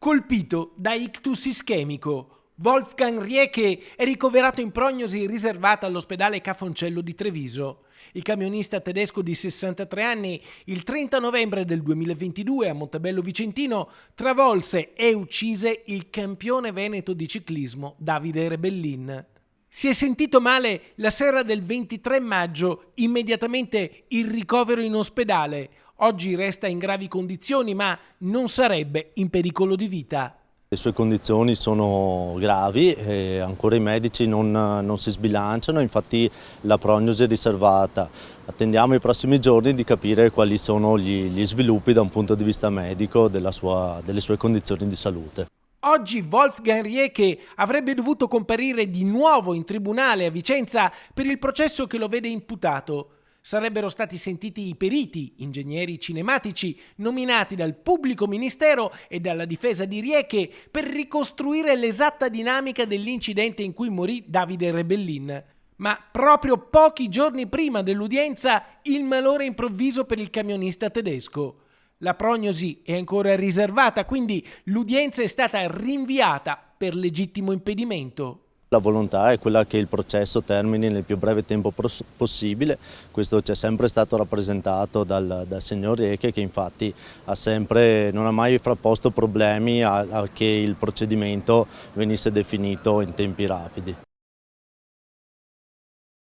Colpito da ictus ischemico, Wolfgang Rieke è ricoverato in prognosi riservata all'ospedale Ca' Foncello di Treviso. Il camionista tedesco di 63 anni, il 30 novembre del 2022 a Montebello Vicentino, travolse e uccise il campione veneto di ciclismo Davide Rebellin. Si è sentito male la sera del 23 maggio, immediatamente il ricovero in ospedale. Oggi resta in gravi condizioni, ma non sarebbe in pericolo di vita. Le sue condizioni sono gravi e ancora i medici non si sbilanciano, infatti la prognosi è riservata. Attendiamo i prossimi giorni di capire quali sono gli sviluppi da un punto di vista medico delle sue condizioni di salute. Oggi Wolfgang Rieke avrebbe dovuto comparire di nuovo in tribunale a Vicenza per il processo che lo vede imputato. Sarebbero stati sentiti i periti, ingegneri cinematici, nominati dal pubblico ministero e dalla difesa di Rieke per ricostruire l'esatta dinamica dell'incidente in cui morì Davide Rebellin. Ma proprio pochi giorni prima dell'udienza il malore improvviso per il camionista tedesco. La prognosi è ancora riservata, quindi l'udienza è stata rinviata per legittimo impedimento. La volontà è quella che il processo termini nel più breve tempo possibile, questo ci è sempre stato rappresentato dal signor Rieke, che infatti non ha mai frapposto problemi a che il procedimento venisse definito in tempi rapidi.